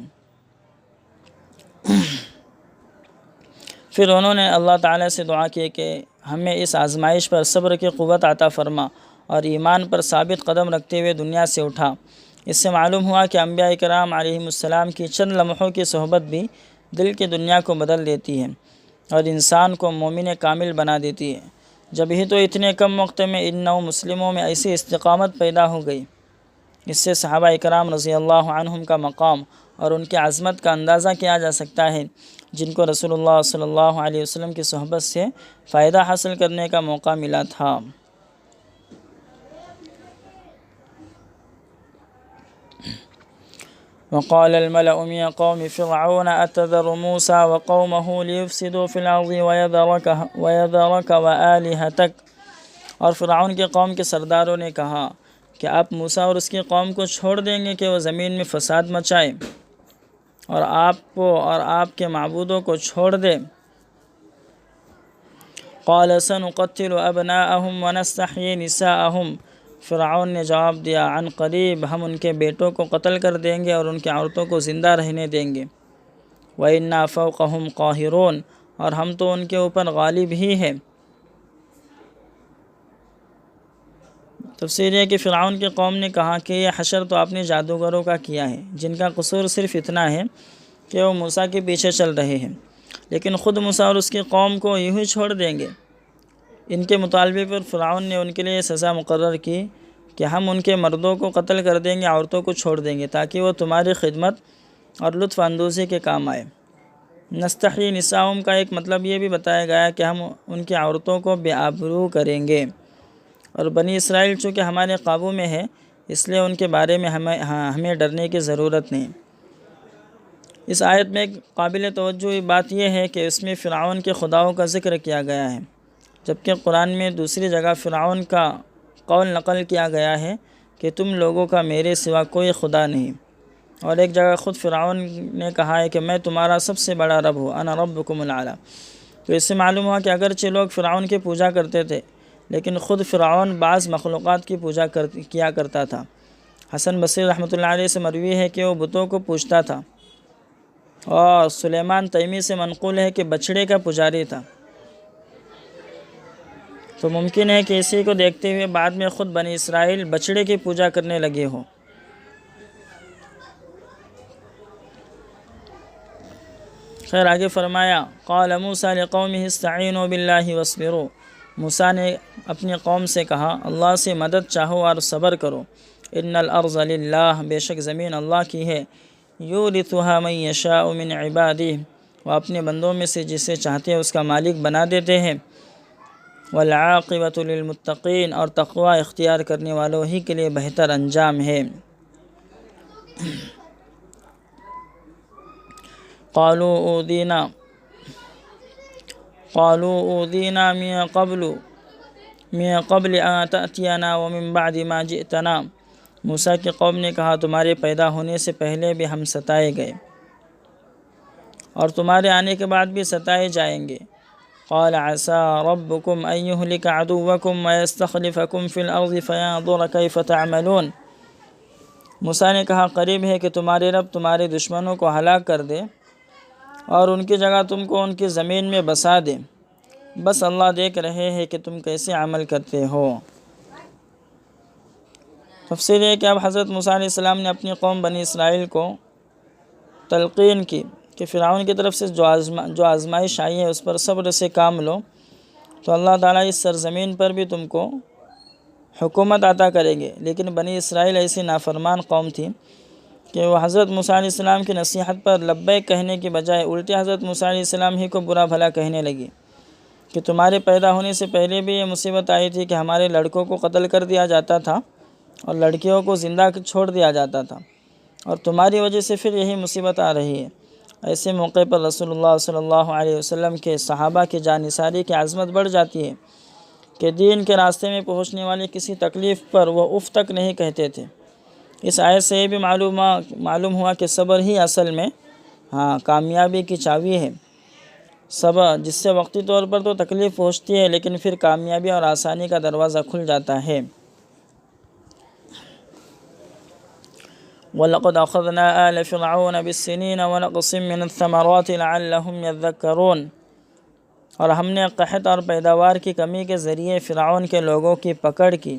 پھر انہوں نے اللہ تعالیٰ سے دعا کی کہ ہمیں اس آزمائش پر صبر کی قوت عطا فرما اور ایمان پر ثابت قدم رکھتے ہوئے دنیا سے اٹھا۔ اس سے معلوم ہوا کہ انبیاء کرام علیہم السلام کی چند لمحوں کی صحبت بھی دل کی دنیا کو بدل دیتی ہے اور انسان کو مومن کامل بنا دیتی ہے۔ جب ہی تو اتنے کم وقت میں ان نو مسلموں میں ایسی استقامت پیدا ہو گئی، اس سے صحابہ کرام رضی اللہ عنہم کا مقام اور ان کی عظمت کا اندازہ کیا جا سکتا ہے، جن کو رسول اللہ صلی اللہ علیہ وسلم کی صحبت سے فائدہ حاصل کرنے کا موقع ملا تھا۔ وقال الملأ من قوم فرعون أتذر موسى وقومه ليفسدوا في الأرض ويذرك وآلهتك، اور فرعون کے قوم کے سرداروں نے کہا کہ آپ موسیٰ اور اس کی قوم کو چھوڑ دیں گے کہ وہ زمین میں فساد مچائے اور آپ کو اور آپ کے معبودوں کو چھوڑ دے۔ قال سنقتل أبناءهم ونستحيي نساءهم، فرعون نے جواب دیا عن قریب ہم ان کے بیٹوں کو قتل کر دیں گے اور ان کی عورتوں کو زندہ رہنے دیں گے۔ وَإِنَّا فَوْقَهُمْ قَاهِرُونَ، اور ہم تو ان کے اوپر غالب ہی ہیں۔ تفسیر ہے کہ فرعون کی قوم نے کہا کہ یہ حشر تو آپ نے جادوگروں کا کیا ہے، جن کا قصور صرف اتنا ہے کہ وہ موسیٰ کے پیچھے چل رہے ہیں، لیکن خود موسیٰ اور اس کی قوم کو یوں ہی چھوڑ دیں گے۔ ان کے مطالبے پر فرعون نے ان کے لیے سزا مقرر کی کہ ہم ان کے مردوں کو قتل کر دیں گے، عورتوں کو چھوڑ دیں گے تاکہ وہ تمہاری خدمت اور لطف اندوزی کے کام آئے۔ نستحیی نساءہم کا ایک مطلب یہ بھی بتایا گیا کہ ہم ان کی عورتوں کو بے آبرو کریں گے، اور بنی اسرائیل چونکہ ہمارے قابو میں ہے اس لیے ان کے بارے میں ہمیں ڈرنے کی ضرورت نہیں۔ اس آیت میں ایک قابل توجہ بات یہ ہے کہ اس میں فرعون کے خداؤں کا ذکر کیا گیا ہے، جبکہ قرآن میں دوسری جگہ فرعون کا قول نقل کیا گیا ہے کہ تم لوگوں کا میرے سوا کوئی خدا نہیں، اور ایک جگہ خود فرعون نے کہا ہے کہ میں تمہارا سب سے بڑا رب ہوں، انا ربکم الاعلی۔ تو اس سے معلوم ہوا کہ اگرچہ لوگ فرعون کی پوجا کرتے تھے لیکن خود فرعون بعض مخلوقات کی پوجا کیا کرتا تھا۔ حسن بصری رحمۃ اللہ علیہ سے مروی ہے کہ وہ بتوں کو پوجتا تھا، اور سلیمان تیمی سے منقول ہے کہ بچھڑے کا پجاری تھا۔ تو ممکن ہے کہ اسی کو دیکھتے ہوئے بعد میں خود بنی اسرائیل بچڑے کی پوجا کرنے لگے ہوں۔ خیر آگے فرمایا قال موسیٰ لقومہ استعینوا باللہ واصبروا، موسیٰ نے اپنی قوم سے کہا اللہ سے مدد چاہو اور صبر کرو۔ ان الارض للہ، بے شک زمین اللہ کی ہے، یورثها من یشاء من عبادہ، وہ اپنے بندوں میں سے جسے چاہتے ہیں اس کا مالک بنا دیتے ہیں۔ والعاقبۃ للمتقین، اور تقوی اختیار کرنے والوں ہی کے لیے بہتر انجام ہے۔ قالوا اوذینا من قبل ان تأتینا ومن بعد ما جئتنا، موسیٰ کی قوم نے کہا تمہارے پیدا ہونے سے پہلے بھی ہم ستائے گئے اور تمہارے آنے کے بعد بھی ستائے جائیں گے۔ قال عسى ربكم ان يهلك عدوكم ويستخلفكم في الارض فينظر كيف تعملون، موسیٰ نے کہا قریب ہے کہ تمہارے رب تمہارے دشمنوں کو ہلاک کر دے اور ان کی جگہ تم کو ان کی زمین میں بسا دے، بس اللہ دیکھ رہے ہیں کہ تم کیسے عمل کرتے ہو۔ تفسیر ہے کہ اب حضرت موسیٰ علیہ السلام نے اپنی قوم بنی اسرائیل کو تلقین کی کہ فرعون کی طرف سے جو آزمائش آئی ہے اس پر صبر سے کام لو تو اللہ تعالیٰ اس سرزمین پر بھی تم کو حکومت عطا کریں گے۔ لیکن بنی اسرائیل ایسی نافرمان قوم تھی کہ وہ حضرت موسیٰ علیہ السلام کی نصیحت پر لبیک کہنے کی بجائے الٹے حضرت موسیٰ علیہ السلام ہی کو برا بھلا کہنے لگی کہ تمہارے پیدا ہونے سے پہلے بھی یہ مصیبت آئی تھی کہ ہمارے لڑکوں کو قتل کر دیا جاتا تھا اور لڑکیوں کو زندہ چھوڑ دیا جاتا تھا، اور تمہاری وجہ سے پھر یہی مصیبت آ رہی ہے۔ ایسے موقع پر رسول اللہ صلی اللہ علیہ وسلم کے صحابہ کی جانثاری کی عظمت بڑھ جاتی ہے کہ دین کے راستے میں پہنچنے والی کسی تکلیف پر وہ اف تک نہیں کہتے تھے۔ اس آیت سے یہ بھی معلوم ہوا کہ صبر ہی اصل میں کامیابی کی چابی ہے۔ صبر جس سے وقتی طور پر تو تکلیف پہنچتی ہے لیکن پھر کامیابی اور آسانی کا دروازہ کھل جاتا ہے۔ وَلَقَدْ أَخَذْنَا آلَ فِرْعَوْنَ بِالسِّنِينَ وَنَقْصٍ مِّنَ الثَّمَرَاتِ لَعَلَّهُمْ يَذَّكَّرُونَ، اور ہم نے قحط اور پیداوار کی کمی کے ذریعے فرعون کے لوگوں کی پکڑ کی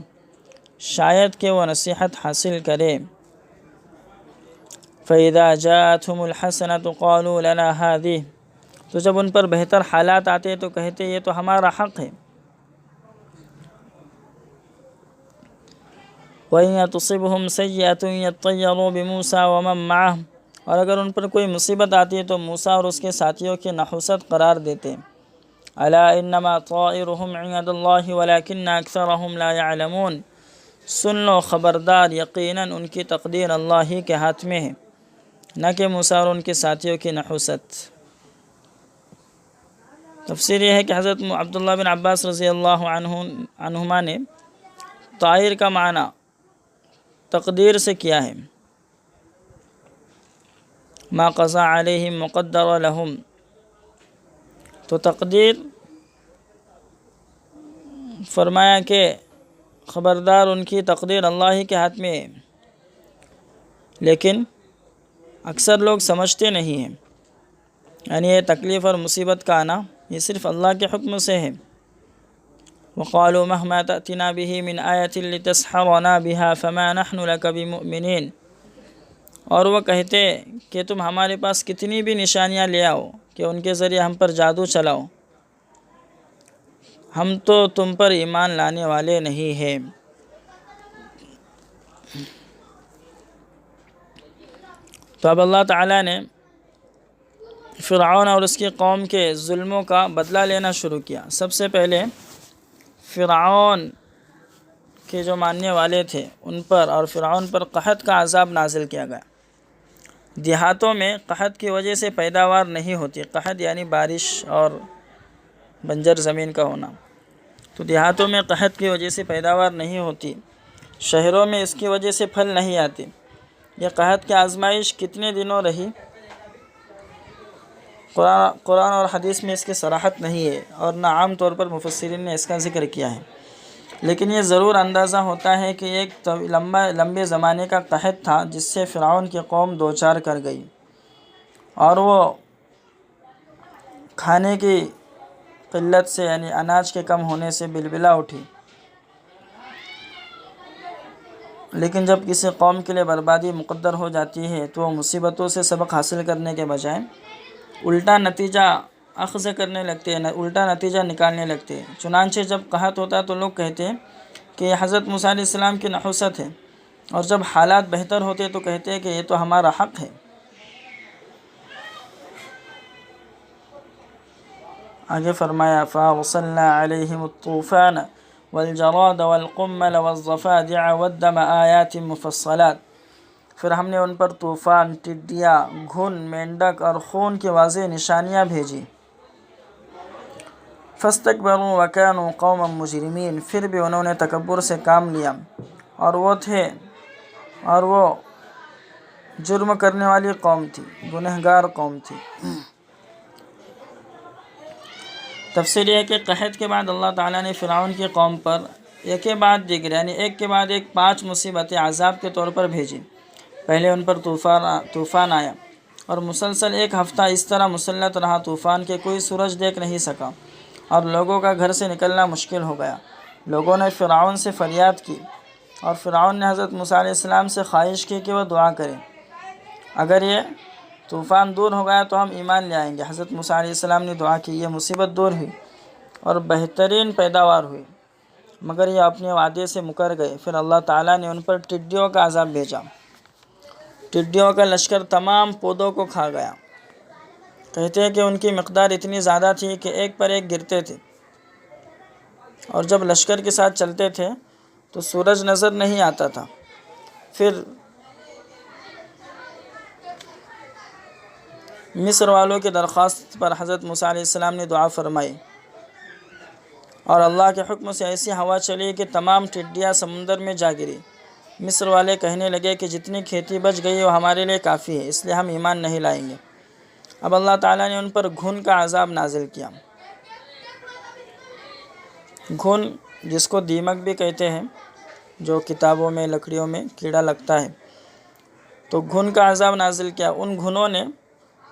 شاید کہ وہ نصیحت حاصل کرے۔ فَإِذَا جَاءَتْهُمُ الْحَسَنَةُ قَالُوا لَنَا هَٰذِهِ، تو جب ان پر بہتر حالات آتے تو کہتے یہ تو ہمارا حق ہے۔ وَإِن تُصِبْهُمْ سَيِّئَةٌ يَطَّيَّرُوا بِمُوسَىٰ وَمَن مَّعَهُ، اور اگر ان پر کوئی مصیبت آتی ہے تو موسیٰ اور اس کے ساتھیوں کی نحوست قرار دیتے۔ أَلَا إِنَّمَا طَائِرُهُمْ عِندَ اللَّهِ وَلَٰكِنَّ أَكْثَرَهُمْ لَا يَعْلَمُونَ، سن لو خبردار یقیناً ان کی تقدیر اللہ ہی کے ہاتھ میں ہے، نہ کہ موسیٰ اور ان کے ساتھیوں کی نحوست۔ تفسیر یہ ہے کہ حضرت عبداللہ بن عباس رضی اللہ عنہما نے طائر کا معنی تقدیر سے کیا ہے، ما قضا علیہم مقدر لہم، تو تقدیر فرمایا کہ خبردار ان کی تقدیر اللہ ہی کے ہاتھ میں ہے، لیکن اکثر لوگ سمجھتے نہیں ہیں، یعنی یہ تکلیف اور مصیبت کا آنا یہ صرف اللہ کے حکم سے ہے۔ وَقَالُوا مَهْمَا تَأْتِنَا بِهِ مِنْ آيَةٍ لِتَسْحَرَنَا بِهَا فَمَا نَحْنُ لَكَ بِمُؤْمِنِينَ، اور وہ کہتے کہ تم ہمارے پاس کتنی بھی نشانیاں لے آؤ کہ ان کے ذریعے ہم پر جادو چلاؤ، ہم تو تم پر ایمان لانے والے نہیں ہیں۔ تو اب اللہ تعالیٰ نے فرعون اور اس کی قوم کے ظلموں کا بدلہ لینا شروع کیا۔ سب سے پہلے فرعون کے جو ماننے والے تھے ان پر اور فرعون پر قحط کا عذاب نازل کیا گیا۔ دیہاتوں میں قحط کی وجہ سے پیداوار نہیں ہوتی، قحط یعنی بارش اور بنجر زمین کا ہونا، تو دیہاتوں میں قحط کی وجہ سے پیداوار نہیں ہوتی، شہروں میں اس کی وجہ سے پھل نہیں آتے۔ یہ قحط کی آزمائش کتنے دنوں رہی، قرآن اور حدیث میں اس کی صراحت نہیں ہے اور نہ عام طور پر مفسرین نے اس کا ذکر کیا ہے، لیکن یہ ضرور اندازہ ہوتا ہے کہ ایک لمبے زمانے کا قحط تھا جس سے فرعون کی قوم دوچار کر گئی، اور وہ کھانے کی قلت سے یعنی اناج کے کم ہونے سے بلبلا اٹھی۔ لیکن جب کسی قوم کے لیے بربادی مقدر ہو جاتی ہے تو وہ مصیبتوں سے سبق حاصل کرنے کے بجائے الٹا نتیجہ اخذ کرنے لگتے ہیں، الٹا نتیجہ نکالنے لگتے ہیں۔ چنانچہ جب قحط ہوتا تو لوگ کہتے ہیں کہ یہ حضرت موسیٰ علیہ السلام کی نحوست ہے، اور جب حالات بہتر ہوتے تو کہتے ہیں کہ یہ تو ہمارا حق ہے۔ آگے فرمایا فَأَرْسَلْنَا عَلَيْهِمُ الطُّوفَانَ وَالْجَرَادَ وَالْقُمَّلَ وَالضَّفَادِعَ وَالدَّمَ آيَاتٍ مُفَصَّلَاتٍ، پھر ہم نے ان پر طوفان، ٹڈیاں، گھن، مینڈک اور خون کی واضح نشانیاں بھیجی۔ فَاسْتَكْبَرُوا وَكَانُوا قَوْمًا مُجْرِمِينَ، پھر بھی انہوں نے تکبر سے کام لیا اور وہ جرم کرنے والی قوم تھی، گنہگار قوم تھی۔ تفسیر یہ ہے کہ قحط کے بعد اللہ تعالیٰ نے فرعون کی قوم پر ایک کے بعد دیگر یعنی ایک کے بعد ایک 5 مصیبتیں عذاب کے طور پر بھیجی۔ پہلے ان پر طوفان آیا اور مسلسل 1 ہفتہ اس طرح مسلط رہا طوفان کہ کوئی سورج دیکھ نہیں سکا اور لوگوں کا گھر سے نکلنا مشکل ہو گیا۔ لوگوں نے فرعون سے فریاد کی اور فرعون نے حضرت موسیٰ علیہ السلام سے خواہش کی کہ وہ دعا کریں، اگر یہ طوفان دور ہو گیا تو ہم ایمان لے آئیں گے۔ حضرت موسیٰ علیہ السلام نے دعا کی، یہ مصیبت دور ہوئی اور بہترین پیداوار ہوئی، مگر یہ اپنے وعدے سے مکر گئے۔ پھر اللہ تعالیٰ نے ان پر ٹڈیوں کا عذاب بھیجا۔ ٹڈیوں کا لشکر تمام پودوں کو کھا گیا۔ کہتے ہیں کہ ان کی مقدار اتنی زیادہ تھی کہ ایک پر ایک گرتے تھے، اور جب لشکر کے ساتھ چلتے تھے تو سورج نظر نہیں آتا تھا۔ پھر مصر والوں کی درخواست پر حضرت موسیٰ علیہ السلام نے دعا فرمائی اور اللہ کے حکم سے ایسی ہوا چلی کہ تمام ٹڈیاں سمندر میں جا گری۔ مصر والے کہنے لگے کہ جتنی کھیتی بچ گئی وہ ہمارے لیے کافی ہے، اس لیے ہم ایمان نہیں لائیں گے۔ اب اللہ تعالیٰ نے ان پر گھن کا عذاب نازل کیا۔ گھن جس کو دیمک بھی کہتے ہیں، جو کتابوں میں لکڑیوں میں کیڑا لگتا ہے، تو گھن کا عذاب نازل کیا۔ ان گھنوں نے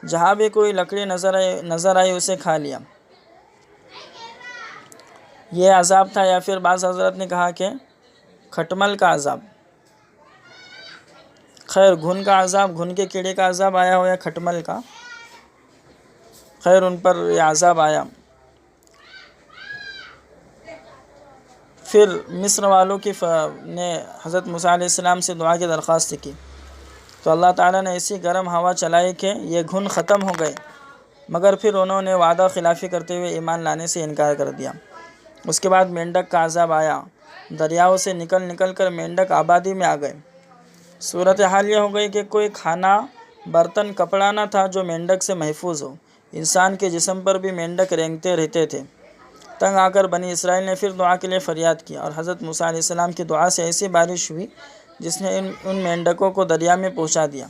جہاں بھی کوئی لکڑی نظر آئی اسے کھا لیا۔ یہ عذاب تھا، یا پھر بعض حضرت نے کہا کہ کھٹمل کا عذاب۔ خیر، گھن کا عذاب، گھن کے کیڑے کا عذاب آیا ہو یا کھٹمل کا، خیر ان پر یہ عذاب آیا۔ پھر مصر والوں نے حضرت موسیٰ علیہ السلام سے دعا کی درخواست کی تو اللہ تعالیٰ نے ایسی گرم ہوا چلائی کہ یہ گھن ختم ہو گئے، مگر پھر انہوں نے وعدہ خلافی کرتے ہوئے ایمان لانے سے انکار کر دیا۔ اس کے بعد مینڈک کا عذاب آیا، دریاؤں سے نکل کر مینڈک آبادی میں آ گئے۔ صورتحال یہ ہو گئی کہ کوئی کھانا، برتن، کپڑا نہ تھا جو مینڈک سے محفوظ ہو۔ انسان کے جسم پر بھی مینڈک رینگتے رہتے تھے۔ تنگ آ کر بنی اسرائیل نے پھر دعا کے لیے فریاد کی اور حضرت موسیٰ علیہ السلام کی دعا سے ایسی بارش ہوئی جس نے ان مینڈکوں کو دریا میں پہنچا دیا،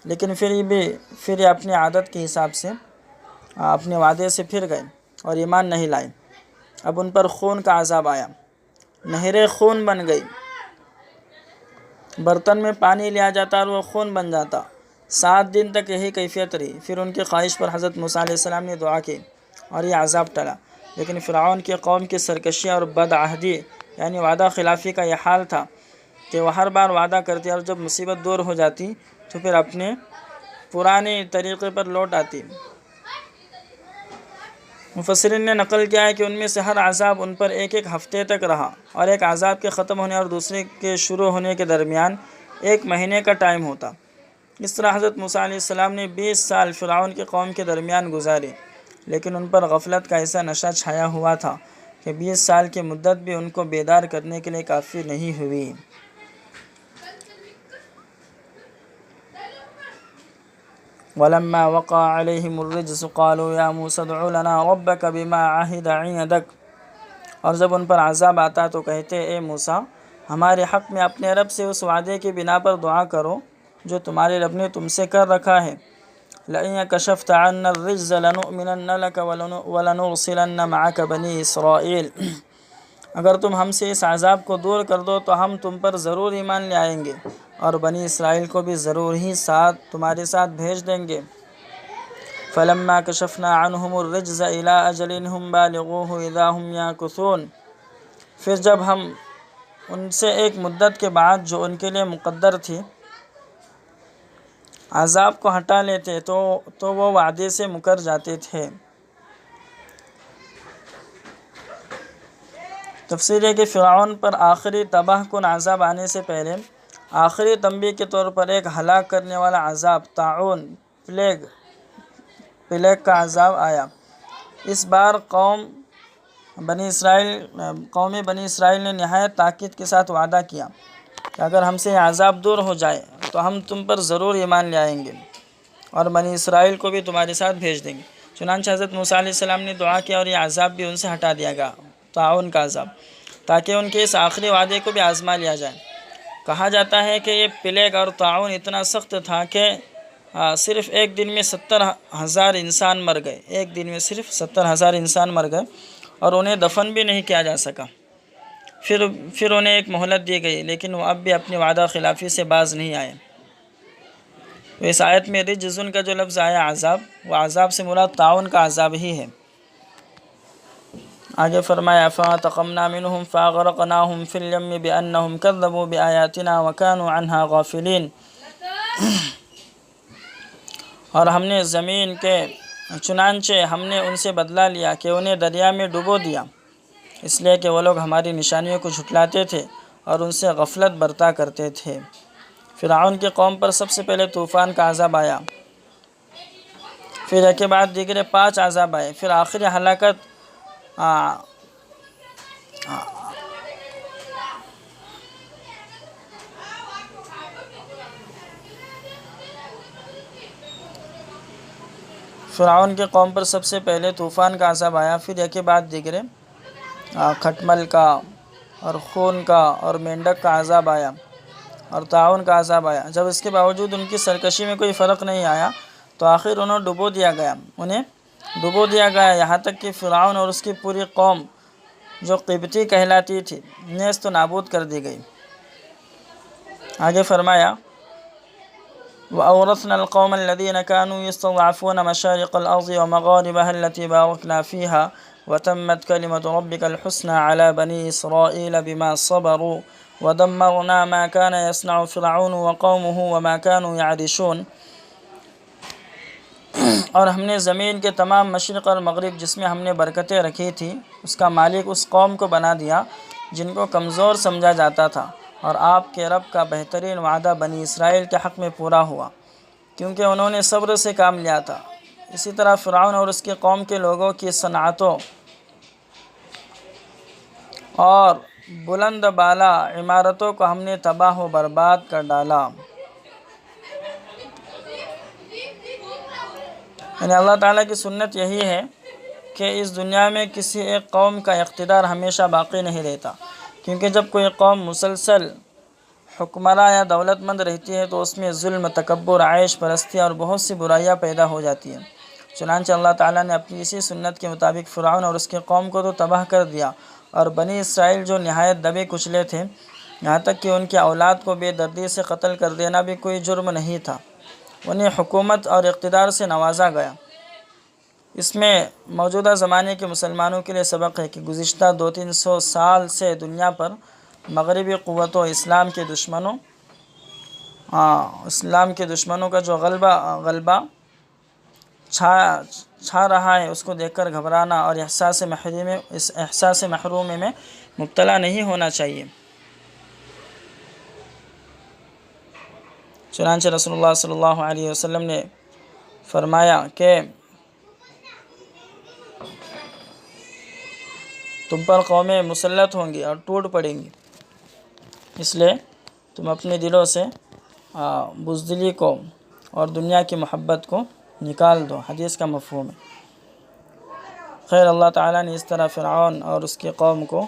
لیکن پھر یہ اپنی عادت کے حساب سے اپنے وعدے سے پھر گئے اور ایمان نہیں لائے۔ اب ان پر خون کا عذاب آیا، نہریں خون بن گئی، برتن میں پانی لیا جاتا اور وہ خون بن جاتا۔ 7 دن تک یہی کیفیت رہی۔ پھر ان کی خواہش پر حضرت موسیٰ علیہ السلام نے دعا کی اور یہ عذاب ٹلا، لیکن فرعون کی قوم کی سرکشی اور بدعہدی یعنی وعدہ خلافی کا یہ حال تھا کہ وہ ہر بار وعدہ کرتی اور جب مصیبت دور ہو جاتی تو پھر اپنے پرانے طریقے پر لوٹ آتی۔ مفسرین نے نقل کیا ہے کہ ان میں سے ہر عذاب ان پر 1 ہفتے تک رہا، اور ایک عذاب کے ختم ہونے اور دوسرے کے شروع ہونے کے درمیان 1 مہینے کا ٹائم ہوتا۔ اس طرح حضرت موسیٰ علیہ السلام نے 20 سال فرعون کی قوم کے درمیان گزارے، لیکن ان پر غفلت کا ایسا نشہ چھایا ہوا تھا کہ 20 سال کی مدت بھی ان کو بیدار کرنے کے لیے کافی نہیں ہوئی۔ وَلَمَّا وَقَعَ عَلَيْهِمُ الرِّجْسُ قَالُوا يَا مُوسَى ادْعُ لَنَا رَبَّكَ بِمَا عَهِدَ عِندَكَ، اور جب ان پر عذاب آتا تو کہتے اے موسیٰ ہمارے حق میں اپنے رب سے اس وعدے کی بنا پر دعا کرو جو تمہارے رب نے تم سے کر رکھا ہے۔ لَئِن كَشَفْتَ عَنَّا الرِّجْزَ لَنُؤْمِنَنَّ لَكَ وَلَنُرْسِلَنَّ مَعَكَ بَنِي إِسْرَائِيلَ، اگر تم ہم سے اس عذاب کو دور کر دو تو ہم تم پر ضرور ایمان لے آئیں گے اور بنی اسرائیل کو بھی ضرور ہی تمہارے ساتھ بھیج دیں گے۔ فلما کشفنا عنہم الرجز الی اجل ہم بالغوہ اذا ہم یانکثون، پھر جب ہم ان سے ایک مدت کے بعد جو ان کے لیے مقدر تھی عذاب کو ہٹا لیتے تو وہ وعدے سے مکر جاتے تھے۔ تفسیر ہے کہ فرعون پر آخری تباہ کن عذاب آنے سے پہلے آخری تنبیہ کے طور پر ایک ہلاک کرنے والا عذاب طاعون پلیگ کا عذاب آیا۔ اس بار قوم بنی اسرائیل نے نہایت تاکید کے ساتھ وعدہ کیا کہ اگر ہم سے یہ عذاب دور ہو جائے تو ہم تم پر ضرور ایمان لے آئیں گے اور بنی اسرائیل کو بھی تمہارے ساتھ بھیج دیں گے۔ چنانچہ حضرت موسیٰ علیہ السلام نے دعا کیا اور یہ عذاب بھی ان سے ہٹا دیا گیا، طاعون کا عذاب، تاکہ ان کے اس آخری وعدے کو بھی آزما لیا جائے۔ کہا جاتا ہے کہ یہ پلیگ اور طاعون اتنا سخت تھا کہ صرف ایک دن میں 70,000 انسان مر گئے، ایک دن میں صرف 70,000 انسان مر گئے اور انہیں دفن بھی نہیں کیا جا سکا۔ پھر انہیں ایک مہلت دی گئی، لیکن وہ اب بھی اپنی وعدہ خلافی سے باز نہیں آئے۔ تو اس آیت میں رجزن کا جو لفظ آیا عذاب، وہ عذاب سے مراد طاعون کا عذاب ہی ہے۔ آگے فرمایا فانتقمنا منہم فاغرقناہم فی الیم بانہم کذبوا بآیاتنا وکانوا عنہا غافلین، اور ہم نے زمین کے چنانچہ ہم نے ان سے بدلہ لیا کہ انہیں دریا میں ڈبو دیا، اس لیے کہ وہ لوگ ہماری نشانیوں کو جھٹلاتے تھے اور ان سے غفلت برتا کرتے تھے۔ فرعون کی قوم پر سب سے پہلے طوفان کا عذاب آیا، پھر ایک کے بعد دیگرے 5 عذاب آئے، پھر آخری ہلاکت فرعون کی قوم پر سب سے پہلے طوفان کا عذاب آیا، پھر ایک کے بعد دیگرے کھٹمل کا اور خون کا اور مینڈک کا عذاب آیا اور طاعون کا عذاب آیا۔ جب اس کے باوجود ان کی سرکشی میں کوئی فرق نہیں آیا تو آخر انہیں ڈبو دیا گیا، یہاں تک کہ فرعون اور اس کی پوری قوم جو قبطی کہلاتی تھی نیست و نابود کر دی گئی۔ آگے فرمایا وَأَوْرَثْنَا الْقَوْمَ الَّذِينَ كَانُوا يَسْتَضْعَفُونَ مَشَارِقَ الْأَرْضِ وَمَغَارِبَهَا الَّتِي بَارَكْنَا فِيهَا وَتَمَّتْ كَلِمَةُ رَبِّكَ الْحُسْنَى عَلَى بَنِي إِسْرَائِيلَ بِمَا صَبَرُوا وَدَمَّرْنَا مَا كَانَ يَصْنَعُ فِرْعَوْنُ وَقَوْمُهُ وَمَا كَانُوا يَعْرِشُونَ، اور ہم نے زمین کے تمام مشرق اور مغرب جس میں ہم نے برکتیں رکھی تھی اس کا مالک اس قوم کو بنا دیا جن کو کمزور سمجھا جاتا تھا، اور آپ کے رب کا بہترین وعدہ بنی اسرائیل کے حق میں پورا ہوا کیونکہ انہوں نے صبر سے کام لیا تھا۔ اسی طرح فرعون اور اس کی قوم کے لوگوں کی صنعتوں اور بلند بالا عمارتوں کو ہم نے تباہ و برباد کر ڈالا۔ یعنی اللہ تعالیٰ کی سنت یہی ہے کہ اس دنیا میں کسی ایک قوم کا اقتدار ہمیشہ باقی نہیں رہتا، کیونکہ جب کوئی قوم مسلسل حکمراں یا دولت مند رہتی ہے تو اس میں ظلم، تکبر، عیش پرستی اور بہت سی برائیاں پیدا ہو جاتی ہیں۔ چنانچہ اللہ تعالیٰ نے اپنی اسی سنت کے مطابق فرعون اور اس کی قوم کو تو تباہ کر دیا، اور بنی اسرائیل جو نہایت دبے کچلے تھے، یہاں تک کہ ان کی اولاد کو بے دردی سے قتل کر دینا بھی کوئی جرم نہیں تھا، انہیں حکومت اور اقتدار سے نوازا گیا۔ اس میں موجودہ زمانے کے مسلمانوں کے لیے سبق ہے کہ گزشتہ 200-300 سال سے دنیا پر مغربی قوتوں اسلام کے دشمنوں کا جو غلبہ چھا رہا ہے اس کو دیکھ کر گھبرانا اور احساس محرومی میں مبتلا نہیں ہونا چاہیے۔ چنانچہ رسول اللہ صلی اللہ علیہ وسلم نے فرمایا کہ تم پر قومیں مسلط ہوں گی اور ٹوٹ پڑیں گی، اس لیے تم اپنے دلوں سے بزدلی کو اور دنیا کی محبت کو نکال دو، حدیث کا مفہوم ہے۔ خیر، اللہ تعالیٰ نے اس طرح فرعون اور اس کی قوم کو،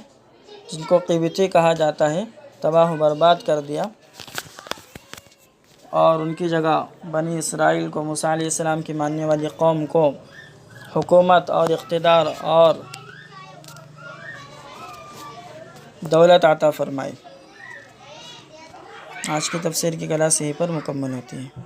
جن کو قبطی کہا جاتا ہے، تباہ و برباد کر دیا، اور ان کی جگہ بنی اسرائیل کو، موسیٰ علیہ السلام کی ماننے والی قوم کو حکومت اور اقتدار اور دولت عطا فرمائی۔ آج کی تفسیر کی کلاس یہیں پر مکمل ہوتی ہے۔